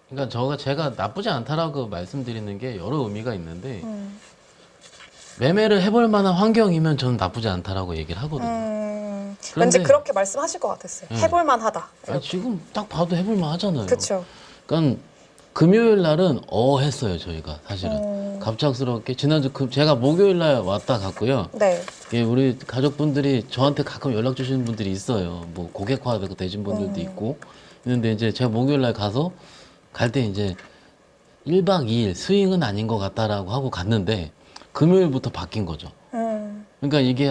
그러니까 제가 나쁘지 않다라고 말씀드리는 게 여러 의미가 있는데 매매를 해볼 만한 환경이면 저는 나쁘지 않다라고 얘기를 하거든요. 왠지 그렇게 말씀하실 것 같았어요. 해볼 만하다. 아니, 지금 딱 봐도 해볼 만하잖아요. 그렇죠. 그러니까 금요일 날은 했어요 저희가 사실은. 갑작스럽게 지난주 제가 목요일 날 왔다 갔고요. 네. 예, 우리 가족분들이 저한테 가끔 연락 주시는 분들이 있어요. 뭐 고객화 되신 분들도 있고 있는데 이제 제가 목요일 날 가서 갈 때 이제 1박 2일 스윙은 아닌 것 같다라고 하고 갔는데 금요일부터 바뀐 거죠. 그러니까 이게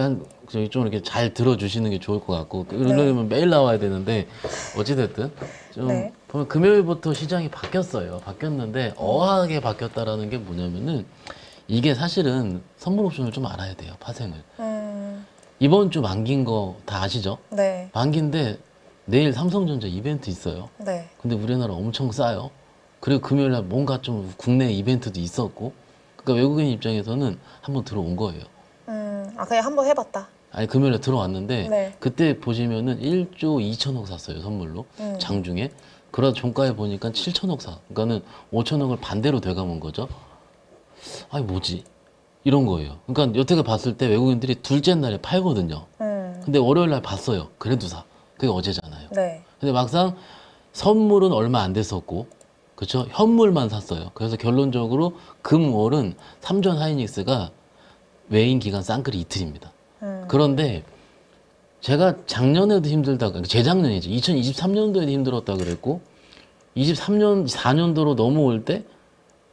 저희 좀 이렇게 잘 들어주시는 게 좋을 것 같고 그러려면 매일 나와야 되는데 어찌됐든 좀 네. 보면 금요일부터 시장이 바뀌었어요. 바뀌었는데 어하게 바뀌었다라는 게 뭐냐면은 이게 사실은 선물 옵션을 좀 알아야 돼요. 파생을. 이번 주 만기인 거 다 아시죠? 네. 만기인데 내일 삼성전자 이벤트 있어요. 네. 근데 우리나라 엄청 싸요. 그리고 금요일 날 뭔가 좀 국내 이벤트도 있었고 그러니까 외국인 입장에서는 한번 들어온 거예요. 그냥 한번 해봤다. 아니 금요일에 들어왔는데 네. 그때 보시면은 1조 2천억 샀어요 선물로 장중에. 그러다 종가에 보니까 7천억 사. 그러니까는 5천억을 반대로 돼가는 거죠. 아니 뭐지? 이런 거예요. 그러니까 여태껏 봤을 때 외국인들이 둘째 날에 팔거든요. 근데 월요일 날 봤어요. 그래도 사. 그게 어제잖아요. 네. 근데 막상 선물은 얼마 안 됐었고 그렇죠? 현물만 샀어요. 그래서 결론적으로 금월은 삼전 하이닉스가 외인 기간 쌍끌이 이틀입니다. 그런데 제가 작년에도 힘들다, 재작년이지, 2023년도에도 힘들었다 그랬고 23년, 4년도로 넘어올 때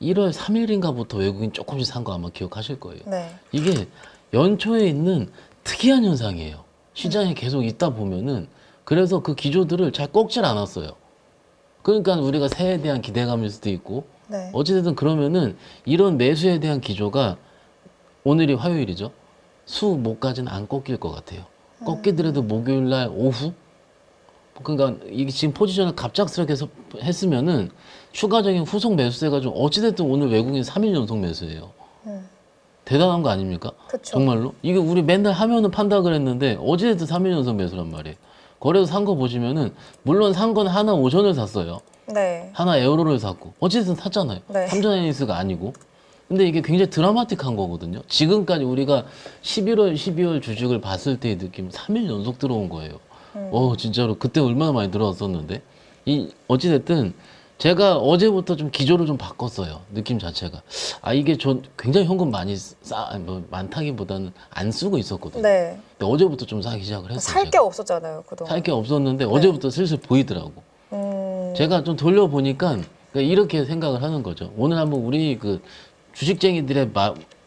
1월 3일인가부터 외국인 조금씩 산 거 아마 기억하실 거예요. 네. 이게 연초에 있는 특이한 현상이에요. 시장에 계속 있다 보면은 그래서 그 기조들을 잘 꺾질 않았어요. 그러니까 우리가 새해에 대한 기대감일 수도 있고 네. 어찌됐든 그러면은 이런 매수에 대한 기조가 오늘이 화요일이죠. 수, 목까지는 안 꺾일 것 같아요. 꺾이더라도 목요일 날 오후? 그러니까 이게 지금 포지션을 갑작스럽게 했으면은 추가적인 후속 매수세가 좀 어찌됐든 오늘 외국인 3일 연속 매수예요. 대단한 거 아닙니까? 그쵸. 정말로? 이게 우리 맨날 하면은 판다 그랬는데 어찌됐든 3일 연속 매수란 말이에요. 거래소 산 거 보시면은 물론 산 건 하나 오션을 샀어요. 네. 하나 에어로를 샀고 어찌됐든 샀잖아요. 네. 삼전 애니스가 아니고. 근데 이게 굉장히 드라마틱한 거거든요. 지금까지 우리가 11월, 12월 주식을 봤을 때의 느낌 3일 연속 들어온 거예요. 진짜로 그때 얼마나 많이 들어왔었는데. 어찌됐든 제가 어제부터 좀 기조를 좀 바꿨어요. 느낌 자체가. 이게 전 굉장히 현금 많이 많다기보다는 안 쓰고 있었거든요. 네. 근데 어제부터 좀 사기 시작을 했어요. 살 게 없었잖아요, 그동안. 살 게 없었는데 어제부터 슬슬 보이더라고. 제가 좀 돌려보니까 이렇게 생각을 하는 거죠. 오늘 한번 우리 그 주식쟁이들의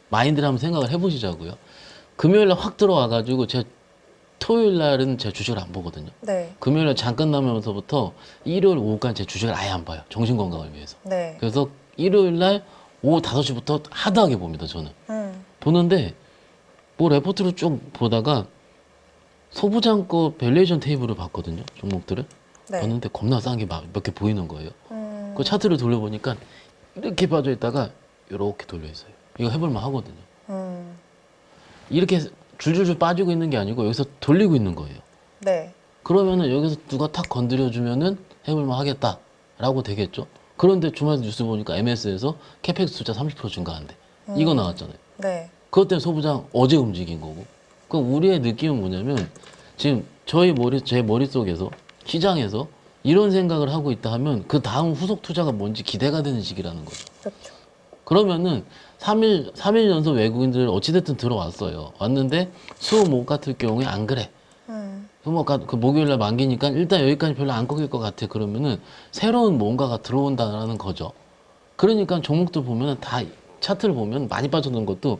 마인드를 한번 생각을 해보시자고요. 금요일 날 확 들어와가지고 제가 토요일 날은 제 주식을 안 보거든요. 네. 금요일 날 잠깐 나면서부터 일요일 오후까지 제 주식을 아예 안 봐요. 정신 건강을 위해서. 네. 그래서 일요일 날 오후 5시부터 하드하게 봅니다. 저는. 보는데 뭐 레포트를 쭉 보다가 소부장 거 밸류에이션 테이블을 봤거든요. 종목들을. 네. 봤는데 겁나 싼 게 몇 개 보이는 거예요. 그 차트를 돌려보니까 이렇게 빠져 있다가 이렇게 돌려 있어요. 이거 해볼만 하거든요. 이렇게 줄줄줄 빠지고 있는 게 아니고 여기서 돌리고 있는 거예요. 네. 그러면은 여기서 누가 탁 건드려주면은 해볼만 하겠다라고 되겠죠. 그런데 주말 뉴스 보니까 MS에서 캐펙스 숫자 30% 증가한대. 이거 나왔잖아요. 네. 그것 때문에 소부장 어제 움직인 거고. 그럼 우리의 느낌은 뭐냐면 지금 제 머릿속에서 시장에서 이런 생각을 하고 있다 하면 그 다음 후속 투자가 뭔지 기대가 되는 시기라는 거죠. 그렇죠. 그러면은 3일 연속 외국인들 어찌됐든 들어왔어요. 왔는데 수, 목 같은 경우에 안 그래. 그 목요일 날 만기니까 일단 여기까지 별로 안 꺾일 것 같아. 그러면은 새로운 뭔가가 들어온다는 거죠. 그러니까 종목들 보면은 다 차트를 보면 많이 빠졌던 것도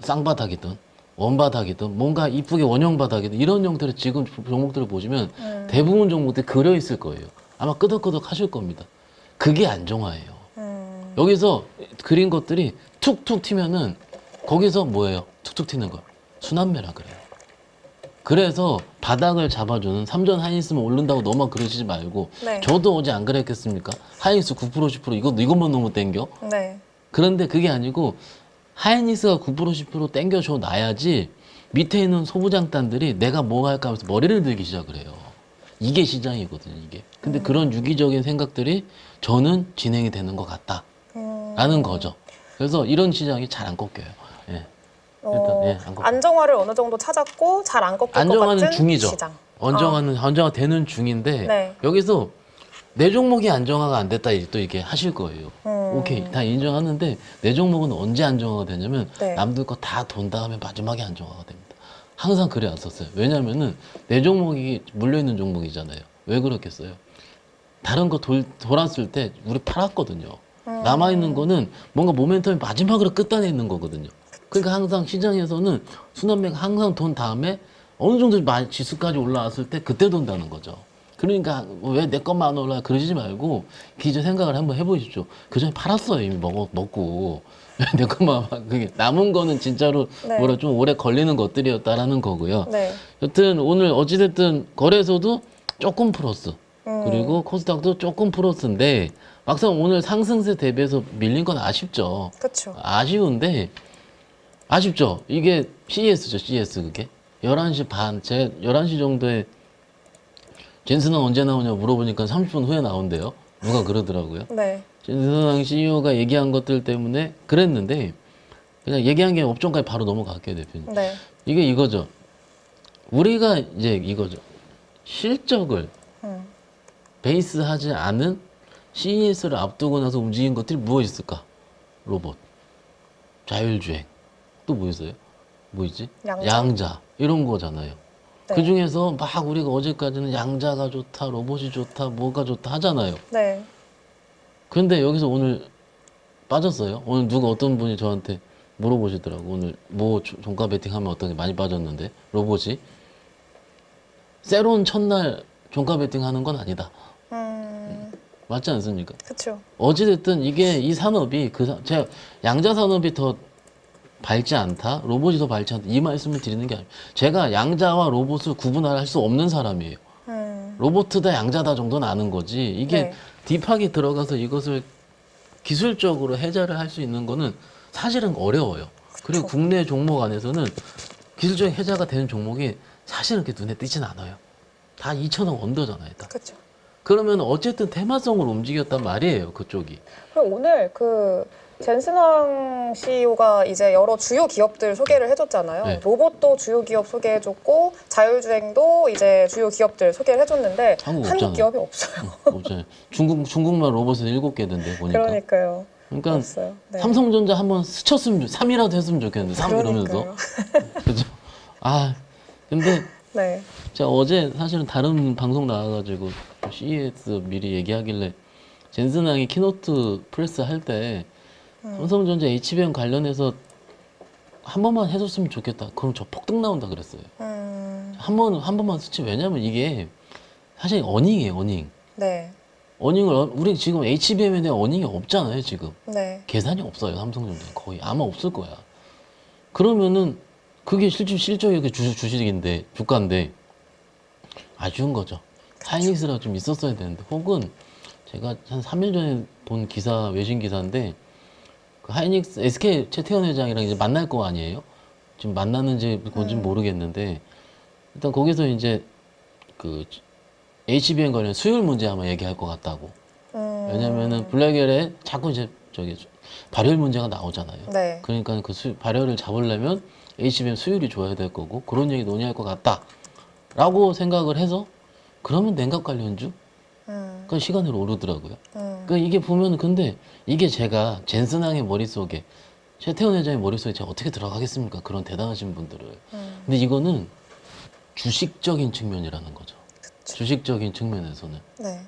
쌍바닥이든 원바닥이든 뭔가 이쁘게 원형바닥이든 이런 형태의 지금 종목들을 보시면 대부분 종목들이 그려 있을 거예요. 아마 끄덕끄덕 하실 겁니다. 그게 안정화예요. 여기서 그린 것들이 툭툭 튀면은 거기서 뭐예요? 툭툭 튀는 거. 순환매라 그래요. 그래서 바닥을 잡아주는 삼전 하이닉스만 오른다고 너무 그러시지 말고 네. 저도 어제 안 그랬겠습니까? 하이닉스 9% 10% 이것만 너무 땡겨. 네. 그런데 그게 아니고 하이닉스가 9% 10% 땡겨줘 놔야지 밑에 있는 소부장단들이 내가 뭐 할까 하면서 머리를 들기 시작을 해요. 이게 시장이거든요, 이게. 근데 그런 유기적인 생각들이 저는 진행이 되는 것 같다라는 거죠. 그래서 이런 시장이 잘 안 꺾여요. 예. 일단 예, 안 꺾여요. 안정화를 어느 정도 찾았고 잘 안 꺾일 것 안정화는 같은 중이죠. 시장. 안정화되는 중인데 네. 여기서 내 종목이 안정화가 안 됐다 또 이게 하실 거예요. 오케이, 다 인정하는데 내 종목은 언제 안정화가 되냐면 네. 남들 거 다 돈 다음에 마지막에 안정화가 됩니다. 항상 그래 왔었어요. 왜냐면은 내 종목이 물려있는 종목이잖아요. 왜 그렇겠어요? 다른 거 돌았을 때 우리 팔았거든요. 남아있는 거는 뭔가 모멘텀이 마지막으로 끝단에 있는 거거든요. 그러니까 항상 시장에서는 순환매가 항상 돈 다음에 어느 정도 지수까지 올라왔을 때 그때 돈다는 거죠. 그러니까 왜 내 것만 올라 그러지 말고 기존 생각을 한번 해보십시오. 그 전에 팔았어요. 이미 먹고. 내 것만 그게 남은 거는 진짜로 네. 뭐라 좀 오래 걸리는 것들이었다라는 거고요. 네. 여튼 오늘 어찌됐든 거래소도 조금 플러스 그리고 코스닥도 조금 플러스인데 막상 오늘 상승세 대비해서 밀린 건 아쉽죠. 그렇죠. 아쉬운데 아쉽죠. 이게 CES죠. CES 그게 11시 반, 제 11시 정도에 젠슨은 언제 나오냐고 물어보니까 30분 후에 나온대요. 누가 그러더라고요. 네. 젠슨왕 CEO가 얘기한 것들 때문에 그랬는데 그냥 얘기한 게 업종까지 바로 넘어갈게요, 대표님. 네. 이게 이거죠. 우리가 이제 이거죠. 실적을 베이스하지 않은 CES를 앞두고 나서 움직인 것들이 무엇이 있을까? 로봇, 자율주행, 또 뭐 있어요? 뭐 있지? 양자 이런 거잖아요. 네. 그 중에서 막 우리가 어제까지는 양자가 좋다, 로봇이 좋다, 뭐가 좋다 하잖아요. 네. 그런데 여기서 오늘 빠졌어요. 오늘 누가 어떤 분이 저한테 물어보시더라고. 오늘 뭐 종가 베팅하면 어떤 게 많이 빠졌는데 로봇이 새로운 첫날 종가 베팅하는 건 아니다. 맞지 않습니까? 그렇죠. 어찌됐든 이게 이 산업이 제가 양자 산업이 더 밝지 않다, 로봇이 더 밝지 않다 이 말씀을 드리는 게 아니에요. 제가 양자와 로봇을 구분할 수 없는 사람이에요. 로봇다 양자다 정도는 아는 거지. 이게 네. 딥하게 들어가서 이것을 기술적으로 해자를 할 수 있는 거는 사실은 어려워요. 그리고 국내 종목 안에서는 기술적인 해자가 되는 종목이 사실은 그렇게 눈에 띄진 않아요. 다 2,000원 언더잖아요. 다. 그렇죠. 그러면 어쨌든 테마성으로 움직였단 말이에요. 그쪽이. 그리고 오늘 그 젠슨왕 CEO가 이제 여러 주요 기업들 소개를 해줬잖아요. 네. 로봇도 주요 기업 소개해줬고 자율주행도 이제 주요 기업들 소개를 해줬는데 한국 한국 없잖아요. 기업이 없어요. 없잖아요. 중국만 로봇은 7개던데 보니까. 그러니까요. 그러니까 없어요. 네. 삼성전자 한번 스쳤으면 3이라도 했으면 좋겠는데 3 이러면서. 그러니까요. 그죠? 아 근데 네. 제가 어제 사실은 다른 방송 나와가지고 CES 미리 얘기하길래 젠슨왕이 키노트 프레스 할 때 삼성전자 HBM 관련해서 한 번만 해줬으면 좋겠다. 그럼 저 폭등 나온다 그랬어요. 한 번만 스치. 왜냐면 이게 사실 어닝이에요, 어닝. 네. 어닝을 우리 지금 HBM에 대한 어닝이 없잖아요, 지금. 네. 계산이 없어요, 삼성전자 거의 아마 없을 거야. 그러면은 그게 실적이 주식인데 주가인데 아쉬운 거죠. 하이닉스라고 좀 있었어야 되는데 혹은 제가 한 3일 전에 본 기사 외신 기사인데 그 하이닉스 SK 최태원 회장이랑 이제 만날 거 아니에요? 지금 만나는지 뭔지는 모르겠는데 일단 거기서 이제 그 HBM 관련 수율 문제 아마 얘기할 것 같다고. 왜냐면은 블랙엘에 자꾸 이제 저기 발열 문제가 나오잖아요. 네. 그러니까 그 발열을 잡으려면 HBM 수율이 좋아야 될 거고 그런 얘기 논의할 것 같다라고 생각을 해서 그러면 냉각 관련주 그 시간으로 오르더라고요. 그러니까 이게 보면 근데 이게 제가 젠슨왕의 머릿속에 최태원 회장의 머릿속에 제가 어떻게 들어가겠습니까? 그런 대단하신 분들을. 근데 이거는 주식적인 측면이라는 거죠. 그쵸. 주식적인 측면에서는. 네.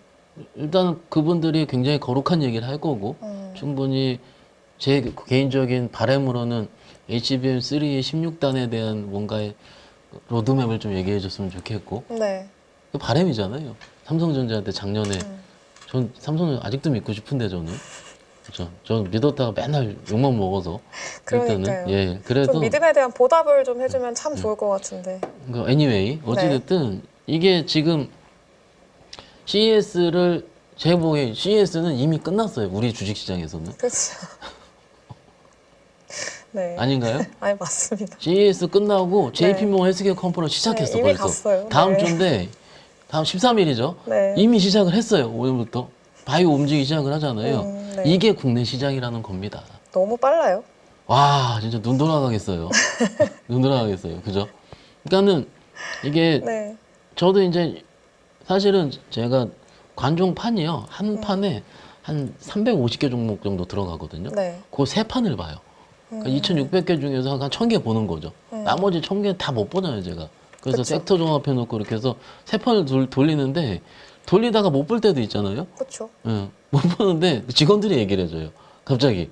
일단 그분들이 굉장히 거룩한 얘기를 할 거고 충분히 제 개인적인 바람으로는 HBM3의 16단에 대한 뭔가의 로드맵을 좀 얘기해 줬으면 좋겠고 네. 그 바람이잖아요. 삼성전자한테 작년에 전 삼성전자 아직도 믿고 싶은데 저는 그렇죠. 저 믿었다가 맨날 욕만 먹어서 그러니까요. 일단은 예 그래서 좀 믿음에 대한 보답을 좀 해주면 참 좋을 것 같은데. 그 anyway 어찌됐든 이게 지금 CES를 제 보기에 CES는 이미 끝났어요. 우리 주식시장에서는. 그렇죠. 네. 아닌가요? 아니 맞습니다. CES 끝나고 JP모건 헬스케어 컨퍼런스 시작했어 네, 이미 벌써. 갔어요. 다음 네. 주인데 다음 13일이죠. 네. 이미 시작을 했어요. 오늘부터. 바이오 움직이기 시작을 하잖아요. 네. 이게 국내 시장이라는 겁니다. 너무 빨라요. 와, 진짜 눈 돌아가겠어요. 눈 돌아가겠어요. 그죠? 그러니까는 이게 네. 저도 이제 사실은 제가 관종판이요. 한 판에 한 350개 종목 정도 들어가거든요. 네. 그 세 판을 봐요. 그러니까 2,600개 중에서 한 1,000개 보는 거죠. 나머지 1,000개 다 못 보잖아요, 제가. 그래서 그쵸. 섹터 종합해놓고 이렇게 해서 세 판을 돌리는데 돌리다가 못 볼 때도 있잖아요. 그렇죠. 예, 못 보는데 직원들이 얘기를 해줘요. 갑자기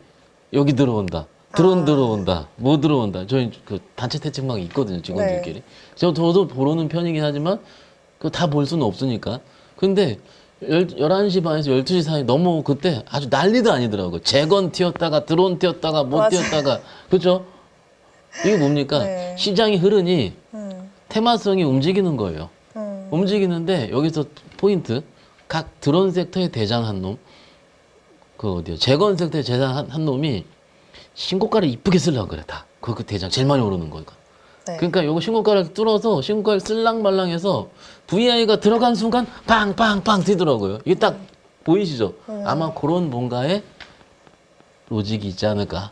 여기 들어온다. 드론 들어온다. 뭐 들어온다. 저희 그 단체 채팅방이 있거든요. 직원들끼리. 네. 저도 보는 편이긴 하지만 그 다 볼 수는 없으니까. 근데 11시 반에서 12시 사이 너무 그때 아주 난리도 아니더라고요. 재건 튀었다가 드론 튀었다가 못 맞아요. 튀었다가. 그죠? 이게 뭡니까? 네. 시장이 흐르니 음. 테마성이 움직이는 거예요. 움직이는데 여기서 포인트. 각 드론 섹터의 대장 한 놈. 그 어디요? 재건 섹터의 대장 한 놈이 신고가를 이쁘게 쓰려고 그래 다. 그 대장 제일 많이 오르는 거니까. 네. 그러니까 요거 신고가를 뚫어서 신고가를 쓸랑말랑해서 VI가 들어간 순간 빵빵빵 뛰더라고요. 이게 딱 보이시죠? 아마 그런 뭔가의 로직이 있지 않을까.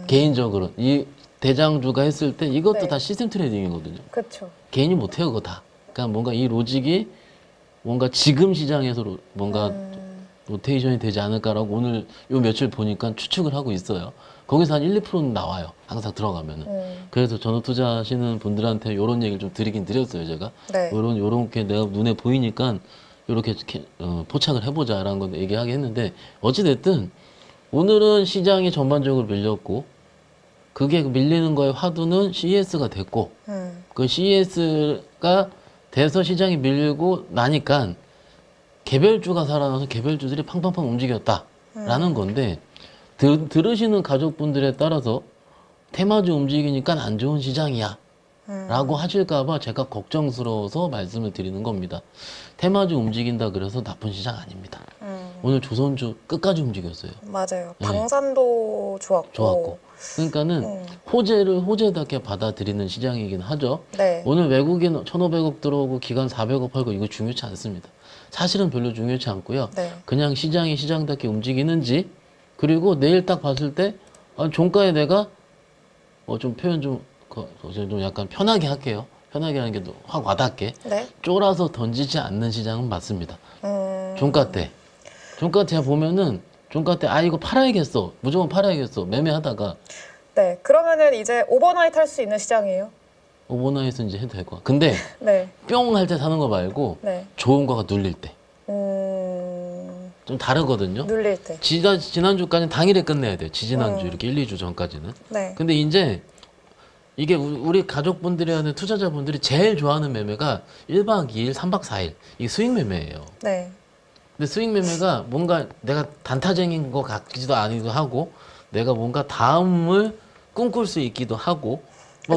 개인적으로 이 대장주가 했을 때 이것도 네. 다 시스템 트레이딩이거든요. 그렇죠. 개인이 못해요 그거 다. 그러니까 뭔가 이 로직이 뭔가 지금 시장에서 뭔가 로테이션이 되지 않을까라고 오늘 요 며칠 보니까 추측을 하고 있어요. 거기서 한 1, 2%는 나와요. 항상 들어가면은. 그래서 전업 투자하시는 분들한테 이런 얘기를 좀 드리긴 드렸어요, 제가. 네. 요렇게 내가 눈에 보이니까 요렇게 포착을 해보자라는 건 얘기하긴 했는데 어찌됐든 오늘은 시장이 전반적으로 밀렸고 그게 밀리는 거의 화두는 CES가 됐고 그 CES가 돼서 시장이 밀리고 나니까 개별주가 살아나서 개별주들이 팡팡팡 움직였다라는 건데 들으시는 가족분들에 따라서 테마주 움직이니까 안 좋은 시장이야 라고 하실까봐 제가 걱정스러워서 말씀을 드리는 겁니다. 테마주 움직인다 그래서 나쁜 시장 아닙니다. 오늘 조선주 끝까지 움직였어요. 맞아요. 네. 방산도 좋았고. 그러니까는 호재를 호재답게 받아들이는 시장이긴 하죠. 네. 오늘 외국인 1,500억 들어오고 기관 400억 팔고 이거 중요치 않습니다. 사실은 별로 중요치 않고요. 네. 그냥 시장이 시장답게 움직이는지 그리고 내일 딱 봤을 때 종가에 내가 좀 표현 좀 약간 편하게 할게요. 편하게 하는 게 확 와닿게 네. 쫄아서 던지지 않는 시장은 맞습니다. 종가 때 제가 보면은 종가 때 이거 팔아야겠어. 무조건 팔아야겠어. 매매하다가 네. 그러면은 이제 오버나이트 할 수 있는 시장이에요. 오버나이트 이제 해도 될 거야. 근데 네. 뿅 할 때 사는 거 말고 네. 좋은 거가 눌릴 때. 좀 다르거든요. 눌릴 때. 지난주까지는 당일에 끝내야 돼요. 지지난주 이렇게 1, 2주 전까지는. 네. 근데 이제 이게 우리 가족분들이 하는 투자자분들이 제일 좋아하는 매매가 1박 2일, 3박 4일. 이게 수익 매매예요. 네. 근데 수익 매매가 뭔가 내가 단타쟁인 것 같기도 아니기도 하고 내가 뭔가 다음을 꿈꿀 수 있기도 하고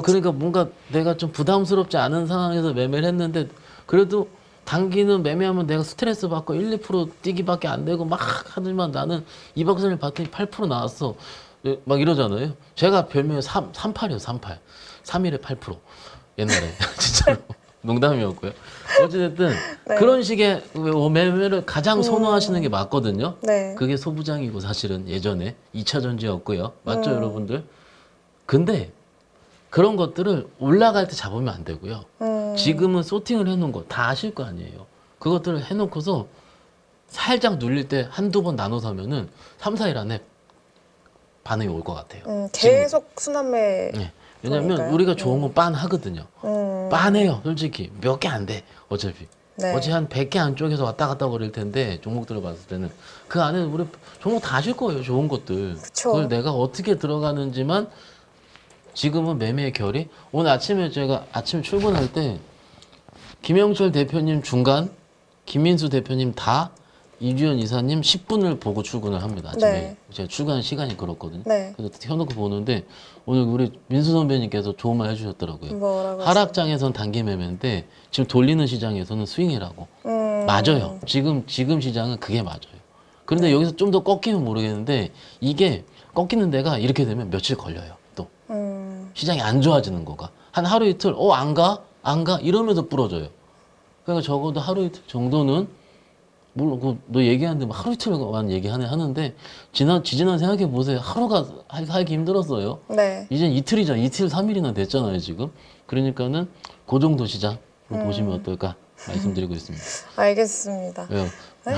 그러니까 뭔가 내가 좀 부담스럽지 않은 상황에서 매매를 했는데 그래도 단기는 매매하면 내가 스트레스 받고 1, 2% 뛰기밖에 안 되고 막 하지만 나는 2박 3일 봤더니 8% 나왔어. 막 이러잖아요. 제가 별명이 38이에요. 38. 3일에 8%. 옛날에. 진짜로. 농담이었고요. 어찌됐든 네. 그런 식의 매매를 가장 선호하시는 게 맞거든요. 네. 그게 소부장이고 사실은 예전에 2차 전지였고요. 맞죠, 여러분들? 근데 그런 것들을 올라갈 때 잡으면 안 되고요. 지금은 소팅을 해놓은 거 다 아실 거 아니에요. 그것들을 해놓고서 살짝 눌릴 때 한두 번 나눠 사면은 3, 4일 안에 반응이 올 것 같아요. 계속 순환매. 네. 왜냐면 그러니까요. 우리가 좋은 건 빤하거든요. 빤해요, 솔직히. 몇 개 안 돼, 어차피. 네. 어차피 한 100개 안쪽에서 왔다 갔다 거릴 텐데 종목들을 봤을 때는 그 안에 우리 종목 다 아실 거예요, 좋은 것들. 그쵸. 그걸 내가 어떻게 들어가는지만 지금은 매매의 결이 오늘 아침에 제가 아침 출근할 때 김영철 대표님 중간, 김민수 대표님 다 이주연 이사님 10분을 보고 출근을 합니다. 아침에. 네. 제가 출근하는 시간이 그렇거든요. 네. 그래서 켜놓고 보는데 오늘 우리 민수 선배님께서 좋은 말 해주셨더라고요. 뭐라고 하락장에선 단기 매매인데 지금 돌리는 시장에서는 스윙이라고. 맞아요. 지금 시장은 그게 맞아요. 그런데 여기서 좀 더 꺾이면 모르겠는데 이게 꺾이는 데가 이렇게 되면 며칠 걸려요. 또 시장이 안 좋아지는 거가 한 하루 이틀 안 가? 이러면서 부러져요. 그러니까 적어도 하루 이틀 정도는 물론 너 얘기하는데 뭐 하루 이틀만 하는데 지지난 생각해 보세요. 하루가 하기 힘들었어요. 네. 이젠 이틀이잖아. 이틀 3일이나 됐잖아요 지금. 그러니까는 그 정도 시장으로 보시면 어떨까 말씀드리고 있습니다. 알겠습니다. 왜요? 네?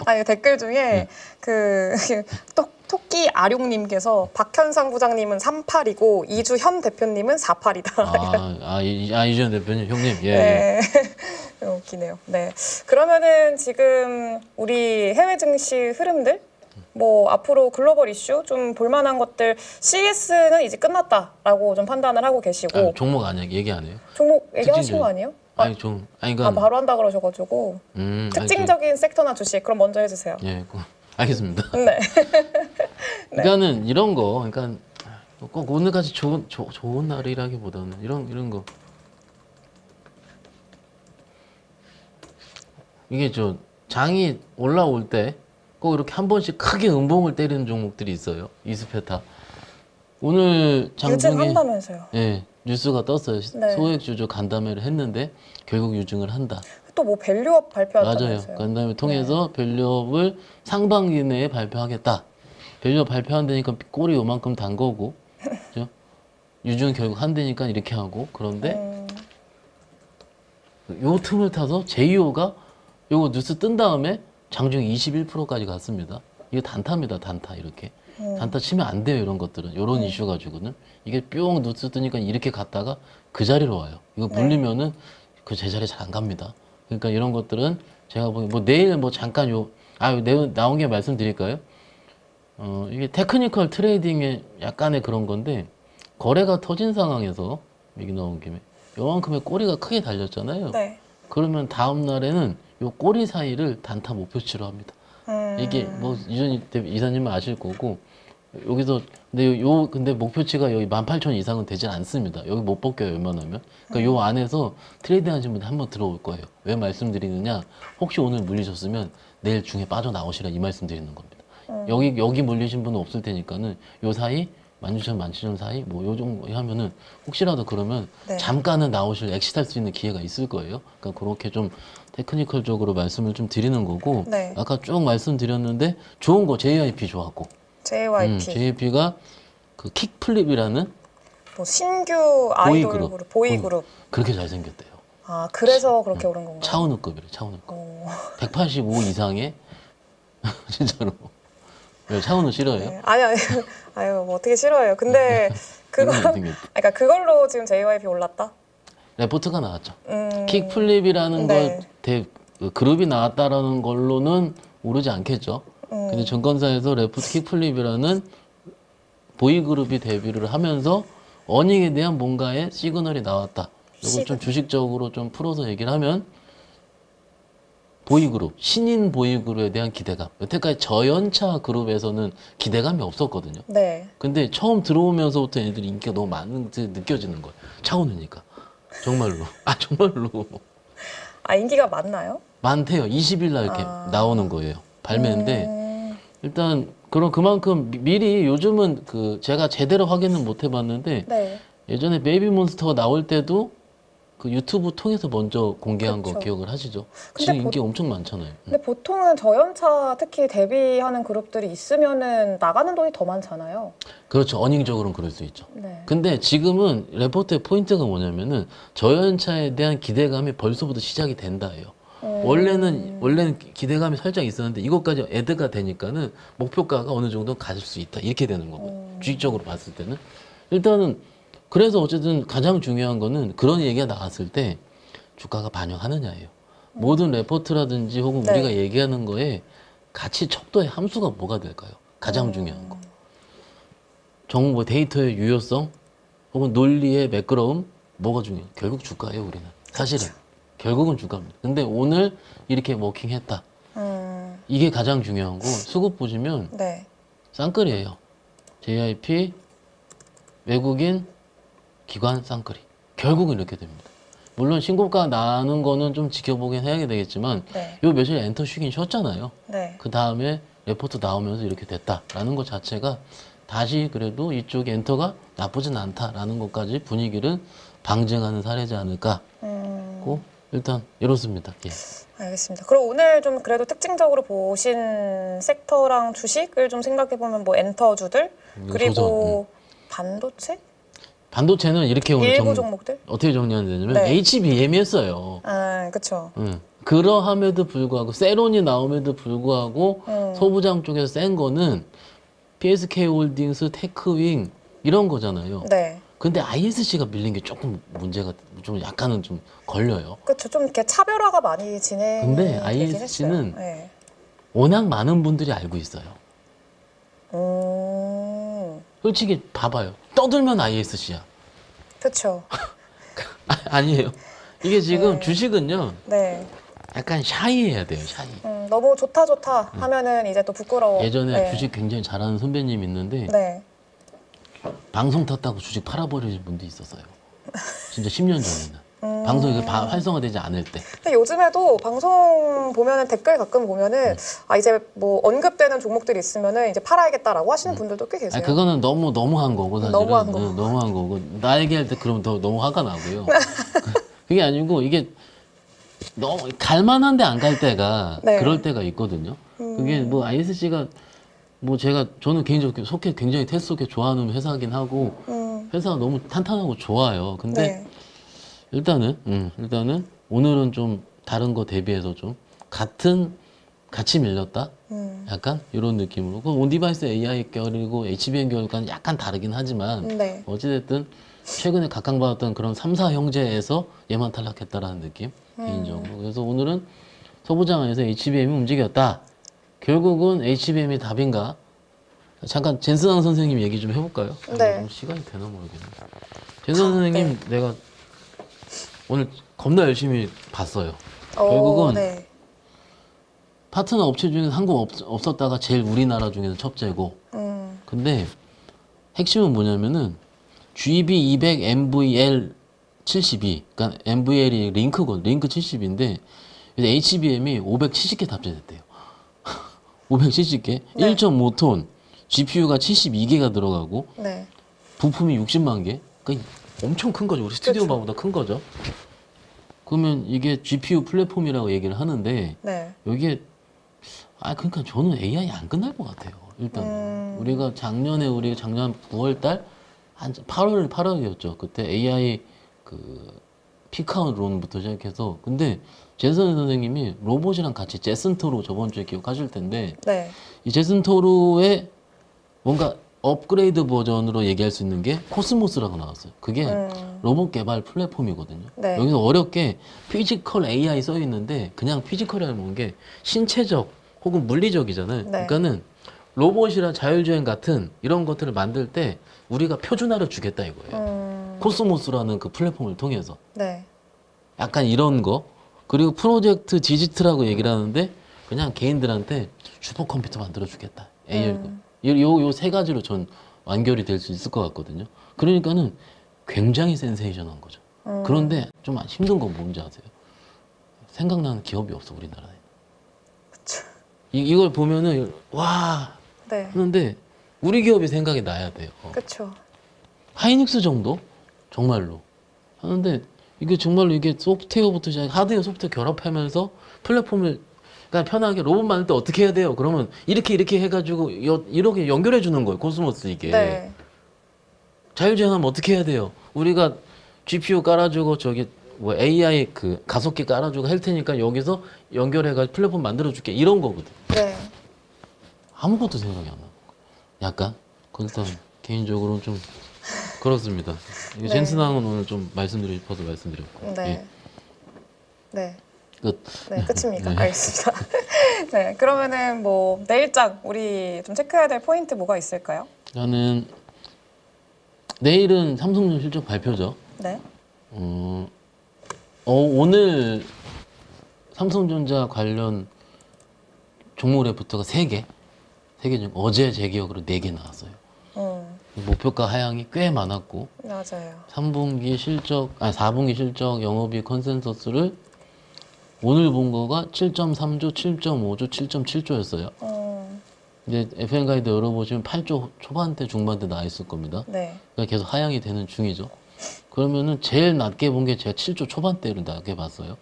아니, 댓글 중에 그 토끼 아룡님께서 박현상 부장님은 38이고 이주현 대표님은 48이다. 이주현 대표님 형님 예. 네. 웃기네요. 네. 그러면은 지금 우리 해외 증시 흐름들 뭐 앞으로 글로벌 이슈 좀 볼만한 것들 CES는 이제 끝났다라고 좀 판단을 하고 계시고 종목 아니야 얘기 안 해요? 종목 얘기하신 거 아니에요? 그러니까 바로 한다 그러셔가지고 특징적인 섹터나 주식 그럼 먼저 해주세요. 예, 알겠습니다. 네. 그러니까는 이런 거, 그러니까 꼭 오늘까지 좋은 날이라기보다는 이런 거. 이게 장이 올라올 때 꼭 이렇게 한 번씩 크게 음봉을 때리는 종목들이 있어요. 이스페타. 오늘 장중에 유증한다면서요? 예, 뉴스가 떴어요. 네. 소액 주주 간담회를 했는데 결국 유증을 한다. 또 뭐 밸류업 발표한다면서요? 맞아요. 간담회 통해서 밸류업을 상반기 내에 발표하겠다. 밸류업 발표한다니까 꼴이 요만큼 단 거고, 그죠? 유증 결국 한다니까 이렇게 하고, 그런데 요 틈을 타서 제이오가 요거 뉴스 뜬 다음에 장중에 21%까지 갔습니다. 이게 단타입니다, 단타 이렇게. 단타 치면 안 돼요, 이런 것들은. 이런 이슈 가지고는. 이게 뿅 뉴스 뜨니까 이렇게 갔다가 그 자리로 와요. 이거 물리면은 그 제자리 잘 안 갑니다. 그러니까 이런 것들은 제가 보기 뭐 내일 뭐 잠깐 내일 나온 게 말씀드릴까요? 이게 테크니컬 트레이딩의 약간의 그런 건데 거래가 터진 상황에서 얘기 나온 김에 요만큼의 꼬리가 크게 달렸잖아요. 네. 그러면 다음 날에는 요 꼬리 사이를 단타 목표치로 합니다. 이게 뭐 이전 이사님은 아실 거고 여기서 근데 목표치가 여기 18,000 이상은 되진 않습니다. 여기 못 벗겨요 웬만하면. 그러니까 요 안에서 트레이딩 하신 분들 한번 들어올 거예요. 왜 말씀드리느냐? 혹시 오늘 물리셨으면 내일 중에 빠져나오시라 이 말씀 드리는 겁니다. 여기 물리신 분은 없을 테니까는 요 사이 16,000, 17,000 사이 뭐 요 정도 하면은 혹시라도 그러면 잠깐은 나오실 엑시트할 수 있는 기회가 있을 거예요. 그러니까 그렇게 좀 테크니컬적으로 말씀을 좀 드리는 거고 아까 쭉 말씀드렸는데 좋은 거 JYP 좋았고 JYP가 그 킥플립이라는 뭐 신규 아이돌 그룹 보이그룹 그렇게 잘생겼대요. 아 그래서 그렇게 오른 건가요? 차은우급이래 차은우급. 185 이상의 진짜로. 왜 차은우 싫어해요? 네. 아유 뭐 어떻게 싫어해요. 근데 그러니까 그걸로 지금 JYP 올랐다? 레포트가 나왔죠. 킥플립이라는 그룹이 나왔다라는 걸로는 오르지 않겠죠. 근데 증권사에서 레포트 킥플립이라는 보이그룹이 데뷔를 하면서 어닝에 대한 뭔가의 시그널이 나왔다. 이걸 좀 주식적으로 좀 풀어서 얘기를 하면 보이그룹, 신인 보이그룹에 대한 기대감. 여태까지 저연차 그룹에서는 기대감이 없었거든요. 네. 근데 처음 들어오면서부터 얘네들이 인기가 너무 많은 게 느껴지는 거예요. 차오르니까. 정말로. 정말로. 인기가 많나요? 많대요. 20일 날 이렇게 나오는 거예요. 발매인데. 일단, 그만큼 미리 요즘은 제가 제대로 확인은 못 해봤는데. 예전에 베이비몬스터가 나올 때도 그 유튜브 통해서 먼저 공개한 거 기억을 하시죠? 지금 인기 엄청 많잖아요. 근데 보통은 저연차 특히 데뷔하는 그룹들이 있으면은 나가는 돈이 더 많잖아요. 그렇죠. 어닝적으로는 그럴 수 있죠. 근데 지금은 레포트의 포인트가 뭐냐면은 저연차에 대한 기대감이 벌써부터 시작이 된다예요. 원래는 기대감이 살짝 있었는데 이것까지 애드가 되니까는 목표가가 어느 정도 가질 수 있다. 이렇게 되는 거고요. 주식적으로 봤을 때는. 일단은 그래서 어쨌든 가장 중요한 거는 그런 얘기가 나왔을 때 주가가 반영하느냐예요. 모든 레포트라든지 혹은 우리가 얘기하는 거에 가치 척도의 함수가 뭐가 될까요? 가장 중요한 거. 정보 데이터의 유효성 혹은 논리의 매끄러움 뭐가 중요해요? 결국 주가예요 우리는. 사실은. 결국은 주가입니다. 근데 오늘 이렇게 워킹했다. 이게 가장 중요한 거. 수급 보시면 쌍끌이에요. JYP, 외국인, 기관 쌍끌이. 결국은 이렇게 됩니다. 물론 신고가 나는 거는 좀 지켜보긴 해야 되겠지만 요 며칠 엔터 쉬긴 쉬었잖아요. 그 다음에 레포트 나오면서 이렇게 됐다라는 것 자체가 다시 그래도 이쪽 엔터가 나쁘진 않다라는 것까지 분위기를 방증하는 사례지 않을까 고 일단 이렇습니다. 예. 알겠습니다. 그럼 오늘 좀 그래도 특징적으로 보신 섹터랑 주식을 좀 생각해 보면 뭐 엔터주들 그리고 반도체 반도체는 이렇게 오늘 일부 종목들 어떻게 정리하면 되냐면 네. HBM이었어요. 아 그렇죠. 그러함에도 불구하고 세론이 나옴에도 불구하고 소부장 쪽에서 센 거는 PSK 홀딩스, 테크윙 이런 거잖아요. 네. 근데 ISC가 밀린 게 조금 문제가 좀 약간은 좀 걸려요. 그렇죠. 좀 이렇게 차별화가 많이 진행이 근데 되긴 ISC는 했어요. 네. 워낙 많은 분들이 알고 있어요. 솔직히 봐봐요. 떠들면 ISC야. 그렇죠. 아니에요. 이게 지금 주식은요. 네. 약간 샤이해야 돼요. 샤이. 너무 좋다 하면은 이제 또 부끄러워. 예전에 네. 주식 굉장히 잘하는 선배님 있는데 네. 방송 탔다고 주식 팔아버리는 분도 있었어요. 진짜 10년 전에는. 방송이 활성화되지 않을 때. 근데 요즘에도 방송 보면은 댓글 가끔 보면은 아 이제 뭐 언급되는 종목들이 있으면은 이제 팔아야겠다라고 하시는 분들도 꽤 계세요. 그거는 너무한 거고 사실은. 너무한 거. 너무한 거고. 나 얘기할 때 그러면 더 너무 화가 나고요. 그게 아니고 이게 너무 갈만한데 안 갈 때가 네. 그럴 때가 있거든요. 그게 뭐 ISC가 뭐 저는 개인적으로 속해 굉장히 테스트 속해 좋아하는 회사긴 하고 회사가 너무 탄탄하고 좋아요. 근데 네. 일단은 오늘은 좀 다른 거 대비해서 좀 같이 밀렸다. 약간 이런 느낌으로. 그 온디바이스 AI 계열이고 HBM 계열과는 약간 다르긴 하지만 네. 어찌됐든 최근에 각광받았던 그런 3, 4 형제에서 얘만 탈락했다라는 느낌 개인적으로. 그래서 오늘은 소부장에서 HBM이 움직였다. 결국은 HBM이 답인가? 잠깐 젠스랑 선생님 얘기 좀 해볼까요? 네. 좀 시간이 되나 모르겠네. 젠스 선생님 내가 오늘 겁나 열심히 봤어요. 결국은 네. 파트너 업체 중에서 한국 없었다가 제일 우리나라 중에서 첫째고. 근데 핵심은 뭐냐면은 GB200 MVL 72, 그러니까 MVL이 링크 70인데 HBM이 570개 탑재됐대요. 570개, 네. 1.5톤, GPU가 72개가 들어가고 네. 부품이 60만 개. 그러니까 엄청 큰 거죠. 우리 스튜디오 바보다 큰 거죠. 그러면 이게 GPU 플랫폼이라고 얘기를 하는데 네. 여기에 그러니까 저는 AI 안 끝날 것 같아요. 일단 우리가 작년 9월 달 한 8월이었죠. 그때 AI 그 피카론부터 시작해서 근데 제선 선생님이 로봇이랑 같이 제슨토로 저번 주에 기억하실 텐데 네. 이 제슨토로의 뭔가 업그레이드 버전으로 얘기할 수 있는 게 코스모스라고 나왔어요. 그게 로봇 개발 플랫폼이거든요. 네. 여기서 어렵게 피지컬 AI 써 있는데 그냥 피지컬이라는 게 신체적 혹은 물리적이잖아요. 네. 그러니까는 로봇이랑 자율주행 같은 이런 것들을 만들 때 우리가 표준화를 주겠다 이거예요. 코스모스라는 그 플랫폼을 통해서. 네. 약간 이런 거. 그리고 프로젝트 디지트라고 얘기를 하는데 그냥 개인들한테 슈퍼컴퓨터 만들어 주겠다. AI 요 세 가지로 전 완결이 될 수 있을 것 같거든요. 그러니까는 굉장히 센세이션한 거죠. 그런데 좀 힘든 건 뭔지 아세요? 생각나는 기업이 없어 우리나라에. 그쵸. 이걸 보면은 와 네. 하는데 우리 기업이 생각이 나야 돼요. 그렇죠. 하이닉스 정도 정말로 하는데 이게 정말로 이게 소프트웨어부터 시작 하드웨어 소프트웨어 결합하면서 플랫폼을 그러니까 편하게 로봇 만들 때 어떻게 해야 돼요? 그러면 이렇게 해가지고 이렇게 연결해 주는 거예요. 코스모스 이게. 네. 자율주행하면 어떻게 해야 돼요? 우리가 GPU 깔아주고 저기 뭐 AI 그 가속기 깔아주고 할 테니까 여기서 연결해가지고 플랫폼 만들어줄게 이런 거거든. 네. 아무것도 생각이 안 나고. 약간 일단 개인적으로는 좀 그렇습니다. 네. 젠스낭은 오늘 좀 말씀드리고 싶어서 말씀드렸고. 네. 예. 네. 끝. 네, 끝입니까? 네. 알겠습니다. 네, 그러면은 뭐 내일장 우리 좀 체크해야 될 포인트 뭐가 있을까요? 저는 내일은 삼성전 실적 발표죠. 네. 오늘 삼성전자 관련 종목 레포트가 3개 중 어제 제 기억으로 4개 나왔어요. 목표가 하향이 꽤 많았고 맞아요. 4분기 실적 영업이익 컨센서스를 오늘 본 거가 7.3조, 7.5조, 7.7조였어요. 이제 FM 가이드 열어보시면 8조 초반대 중반대 나와 있을 겁니다. 네. 그러니까 계속 하향이 되는 중이죠. 그러면은 제일 낮게 본 게 제가 7조 초반대를 낮게 봤어요.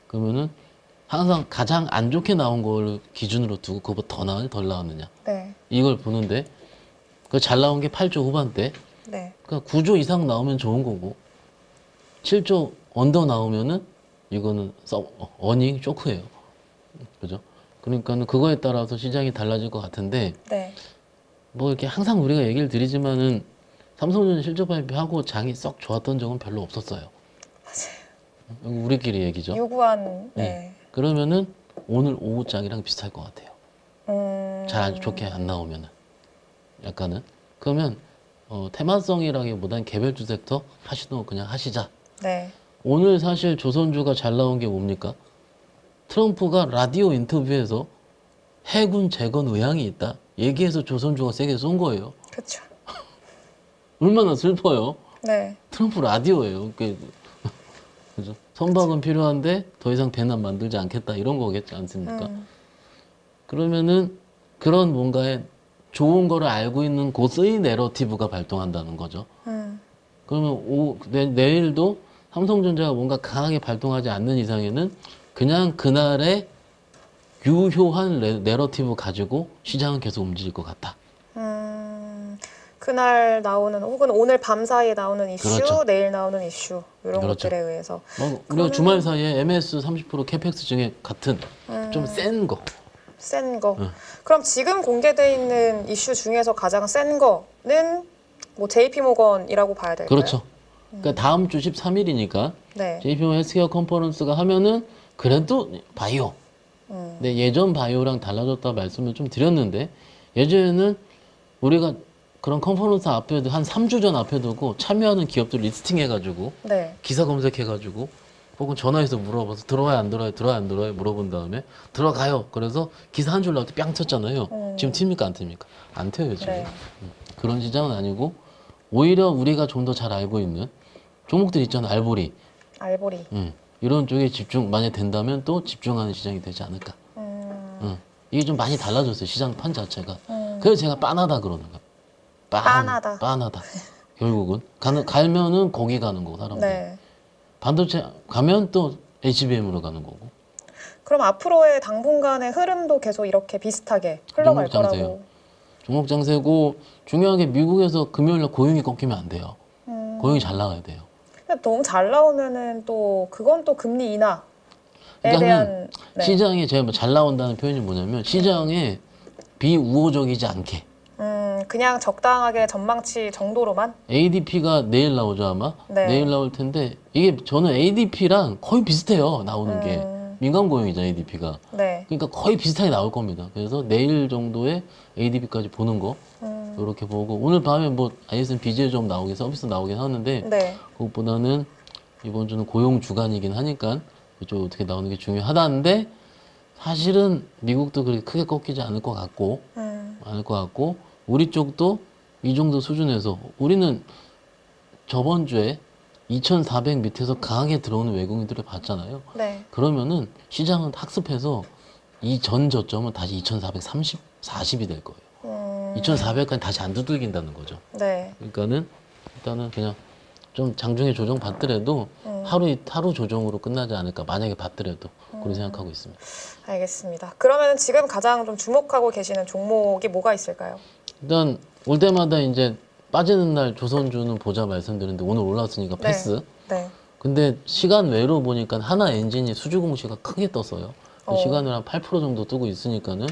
그러면은 항상 가장 안 좋게 나온 걸 기준으로 두고 그거보다 더 나왔냐 덜 나왔느냐 네. 이걸 보는데 그 잘 나온 게 8조 후반대. 네. 그러니까 9조 이상 나오면 좋은 거고 7조 언더 나오면은 이거는 어닝 쇼크예요. 그죠? 그러니까는 그거에 따라서 시장이 달라질 것 같은데 네. 뭐 이렇게 항상 우리가 얘기를 드리지만은 삼성전자 실적 발표하고 장이 썩 좋았던 적은 별로 없었어요. 맞아요. 우리끼리 얘기죠. 유구한. 네. 그러면은 오늘 오후 장이랑 비슷할 것 같아요. 잘 안 좋게 안 나오면은 약간은 그러면 테마성이라기보다는 개별주 섹터 하시던 거 그냥 하시자. 네. 오늘 사실 조선주가 잘 나온 게 뭡니까? 트럼프가 라디오 인터뷰에서 해군 재건 의향이 있다. 얘기해서 조선주가 세게 쏜 거예요. 그렇죠. 얼마나 슬퍼요. 네. 트럼프 라디오예요. 그죠? 선박은 필요한데 더 이상 배는 만들지 않겠다 이런 거겠지 않습니까? 그러면은 그런 뭔가의 좋은 거를 알고 있는 고스의 내러티브가 발동한다는 거죠. 그러면 내일도 삼성전자가 뭔가 강하게 발동하지 않는 이상에는 그냥 그날의 유효한 내러티브 가지고 시장은 계속 움직일 것 같다. 그날 나오는 혹은 오늘 밤 사이에 나오는 이슈, 그렇죠. 내일 나오는 이슈 이런 그렇죠. 것들에 의해서 우리가 주말 사이에 MS 30% 캐펙스 중에 같은 좀 센 거. 센 거. 그럼 지금 공개돼 있는 이슈 중에서 가장 센 거는 뭐 JP 모건이라고 봐야 될까요? 그렇죠. 그러니까 다음 주 13일이니까 네. JP 모건 헬스케어 컨퍼런스가 하면은 그래도 바이오. 근데 예전 바이오랑 달라졌다 말씀을 좀 드렸는데 예전에는 우리가 그런 컨퍼런스 앞에도 한 3주 전 앞에 두고 참여하는 기업들 리스팅 해가지고 네. 기사 검색해가지고 혹은 전화해서 물어봐서 들어와요 안 들어와요 들어와요 안 들어와요 물어본 다음에 들어가요. 그래서 기사 한 줄 나올 때 뺨 쳤잖아요. 지금 튑니까 안 튑니까? 안 튀어요 지금. 네. 그런 시장은 아니고 오히려 우리가 좀 더 잘 알고 있는 종목들 있잖아요. 알보리. 알보리. 이런 쪽에 집중 많이 된다면 또 집중하는 시장이 되지 않을까. 이게 좀 많이 달라졌어요. 시장 판 자체가. 그래서 제가 빤하다 그러는 거예요. 빤하다. 빤하다. 결국은 가면은 거기 가는 거고 사람들. 네. 반도체 가면 또 HBM으로 가는 거고. 그럼 앞으로의 당분간의 흐름도 계속 이렇게 비슷하게 흘러갈 종목 장세요. 거라고. 종목 장세고 중요한 게 미국에서 금요일날 고용이 꺾이면 안 돼요. 고용이 잘 나가야 돼요. 근데 너무 잘 나오면은 또 그건 또 금리 인하에 그러니까는 대한 네. 시장에 제가 잘 나온다는 표현이 뭐냐면 시장에 비우호적이지 않게 그냥 적당하게 전망치 정도로만. ADP가 내일 나오죠 아마. 네. 내일 나올 텐데 이게 저는 ADP랑 거의 비슷해요 나오는 게 민간 고용이잖아요 ADP가. 네. 그러니까 거의 비슷하게 나올 겁니다. 그래서 내일 정도에 ADP까지 보는 거 이렇게 보고 오늘 밤에 뭐 ISM BJ 좀 나오긴 서비스 나오긴 하는데 네. 그것보다는 이번 주는 고용 주간이긴 하니까 이쪽 어떻게 나오는 게 중요하다는데 사실은 미국도 그렇게 크게 꺾이지 않을 것 같고 우리 쪽도 이 정도 수준에서 우리는 저번 주에 2,400 밑에서 강하게 들어오는 외국인들을 봤잖아요. 네. 그러면은 시장은 학습해서 이 전 저점은 다시 2,430, 40이 될 거예요. 2,400까지 다시 안 두들긴다는 거죠. 네. 그러니까는 일단은 그냥 좀 장중에 조정 받더라도 하루 조정으로 끝나지 않을까. 만약에 받더라도 그렇게 생각하고 있습니다. 알겠습니다. 그러면 지금 가장 좀 주목하고 계시는 종목이 뭐가 있을까요? 일단 올 때마다 이제 빠지는 날 조선주는 보자 말씀드렸는데 오늘 올랐으니까 네. 패스. 네. 근데 시간 외로 보니까 하나 엔진이 수주 공시가 크게 떴어요. 시간을 한 8% 정도 뜨고 있으니까는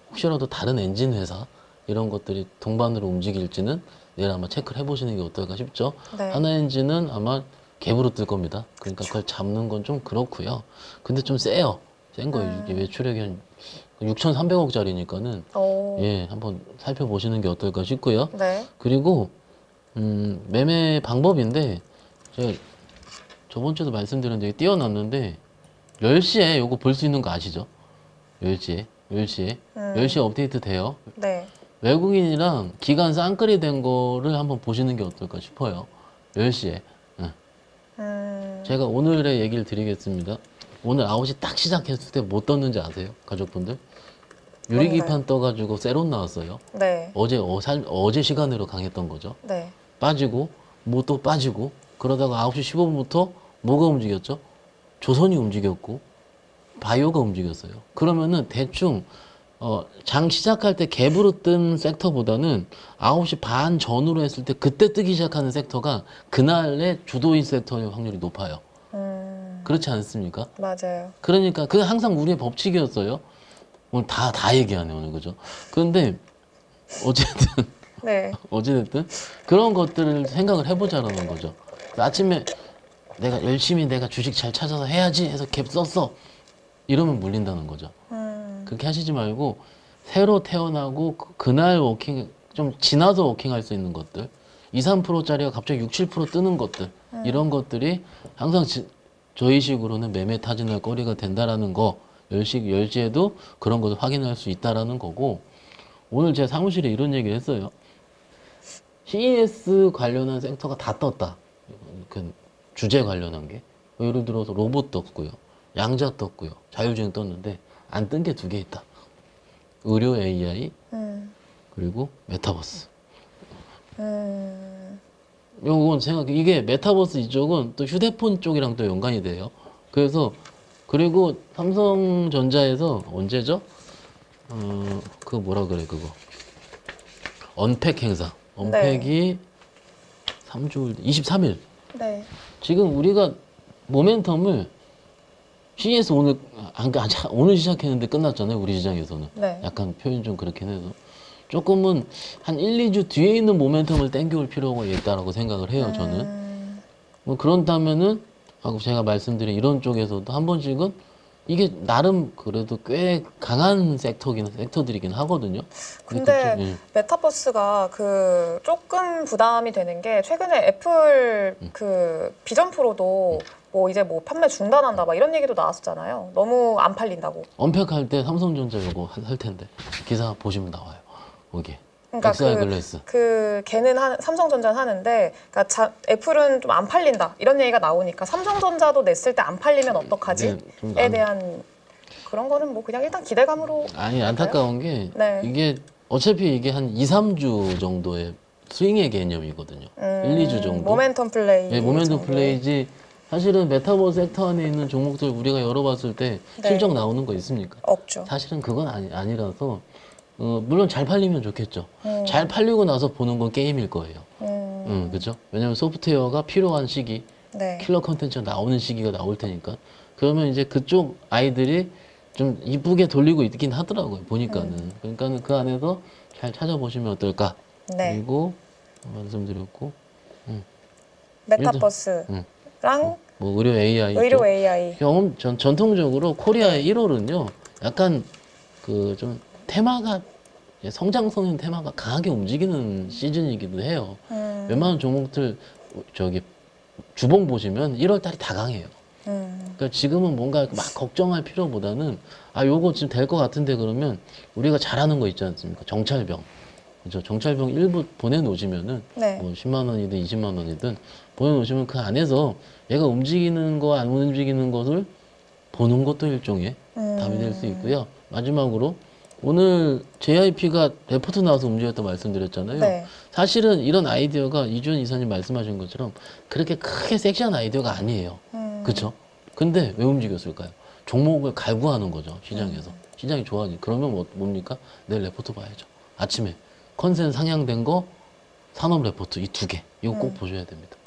혹시라도 다른 엔진 회사 이런 것들이 동반으로 움직일지는 내일 아마 체크를 해보시는 게 어떨까 싶죠. 네. 하나 엔진은 아마 갭으로 뜰 겁니다. 그러니까 그걸 잡는 건 좀 그렇고요. 근데 좀 세요. 센 거예요. 이게 매출액이 한 6,300억짜리니까는 예 한번 살펴보시는 게 어떨까 싶고요. 네. 그리고 매매 방법인데 제가 저번 주에도 말씀드렸는데 띄워놨는데 10시에 요거 볼 수 있는 거 아시죠? 10시에 10시에 업데이트 돼요. 네. 외국인이랑 기간 쌍끌이 된 거를 한번 보시는 게 어떨까 싶어요. 10시에. 제가 오늘의 얘기를 드리겠습니다. 오늘 9시 딱 시작했을 때 뭐 떴는지 아세요? 가족분들? 유리기판 떠가지고 세론 나왔어요. 네. 어제 시간으로 강했던 거죠. 네. 빠지고 뭐 또 빠지고 그러다가 9시 15분부터 뭐가 움직였죠? 조선이 움직였고 바이오가 움직였어요. 그러면은 대충 장 시작할 때 갭으로 뜬 섹터보다는 9시 반 전후로 했을 때 그때 뜨기 시작하는 섹터가 그날의 주도인 섹터의 확률이 높아요. 그렇지 않습니까? 맞아요. 그러니까 그게 항상 우리의 법칙이었어요. 오늘 다 얘기하네 오늘 그죠? 그런데 어쨌든 네. 어찌됐든 그런 것들을 생각을 해보자라는 거죠. 아침에 내가 열심히 내가 주식 잘 찾아서 해야지 해서 갭 썼어. 이러면 물린다는 거죠. 그렇게 하시지 말고 새로 태어나고 그날 워킹 좀 지나서 워킹할 수 있는 것들 2, 3%짜리가 갑자기 6, 7% 뜨는 것들 이런 것들이 항상 저희 식으로는 매매 타진할 거리가 된다라는 거 열시에도 그런 것을 확인할 수 있다라는 거고 오늘 제 사무실에 이런 얘기를 했어요. CES 관련한 섹터가 다 떴다. 그 주제 관련한 게 예를 들어서 로봇 떴고요. 양자 떴고요. 자율주행 떴는데 안 뜬 게 2개 있다. 의료 AI 그리고 메타버스. 요건 생각해. 이게 메타버스 이쪽은 또 휴대폰 쪽이랑 또 연관이 돼요. 그래서 그리고 삼성전자에서 언제죠? 그거 뭐라 그래 그거. 언팩 행사. 언팩이 3주 23일. 네. 지금 우리가 모멘텀을 CES 오늘 시작했는데 끝났잖아요. 우리 시장에서는. 네. 약간 표현 좀 그렇긴 해도. 조금은 한 1, 2주 뒤에 있는 모멘텀을 땡겨올 필요가 있다라고 생각을 해요. 저는. 뭐 그런다면은 제가 말씀드린 이런 쪽에서도 한 번씩은 이게 나름 그래도 꽤 강한 섹터들이긴 하거든요. 근데 그쪽, 예. 메타버스가 그 조금 부담이 되는 게 최근에 애플 그 비전 프로도 뭐 이제 뭐 판매 중단한다 막 이런 얘기도 나왔었잖아요. 너무 안 팔린다고. 언팩할 때 삼성전자 요거 할 텐데 기사 보시면 나와요. 거기에. 그러니까 XR 글래스. 걔는 삼성전자는 하는데, 그러니까 애플은 좀 안 팔린다 이런 얘기가 나오니까 삼성전자도 냈을 때 안 팔리면 어떡하지? 네, 에 대한 그런 거는 뭐 그냥 일단 기대감으로. 아니 안타까운 게 네. 이게 어차피 이게 한 2, 3주 정도의 스윙의 개념이거든요. 1, 2주 정도. 모멘텀 플레이. 네, 모멘텀 정도. 플레이지. 사실은 메타버스 섹터 안에 있는 종목들 우리가 열어봤을 때 네. 실적 나오는 거 있습니까? 없죠. 사실은 그건 아니라서 물론 잘 팔리면 좋겠죠. 잘 팔리고 나서 보는 건 게임일 거예요. 그죠? 왜냐면 소프트웨어가 필요한 시기, 네. 킬러 컨텐츠가 나오는 시기가 나올 테니까. 그러면 이제 그쪽 아이들이 좀 이쁘게 돌리고 있긴 하더라고요. 보니까는. 그러니까는 그 안에서 잘 찾아보시면 어떨까. 네. 그리고 말씀드렸고 메타버스랑 뭐 의료 AI 의료 쪽. AI. 전통적으로 코리아의 1월은요. 약간 그 좀 테마가 성장성 있는 테마가 강하게 움직이는 시즌이기도 해요. 웬만한 종목들 저기 주봉 보시면 1월 달이 다 강해요. 그러니까 지금은 뭔가 막 걱정할 필요보다는 요거 지금 될 것 같은데 그러면 우리가 잘하는 거 있지 않습니까? 정찰병. 그죠? 정찰병 일부 보내놓으시면은 네. 뭐 10만 원이든 20만 원이든 보내놓으시면 그 안에서 얘가 움직이는 거 안 움직이는 것을 보는 것도 일종의 답이 될 수 있고요. 마지막으로 오늘 JIP가 레포트 나와서 움직였다 말씀드렸잖아요. 네. 사실은 이런 아이디어가 이주연 이사님 말씀하신 것처럼 그렇게 크게 섹시한 아이디어가 아니에요. 그렇죠? 근데 왜 움직였을까요? 종목을 갈구하는 거죠. 시장에서. 시장이 좋아하니. 그러면 뭡니까? 내일 레포트 봐야죠. 아침에 컨센 상향된 거 산업 레포트 이 2개. 이거 꼭 보셔야 됩니다.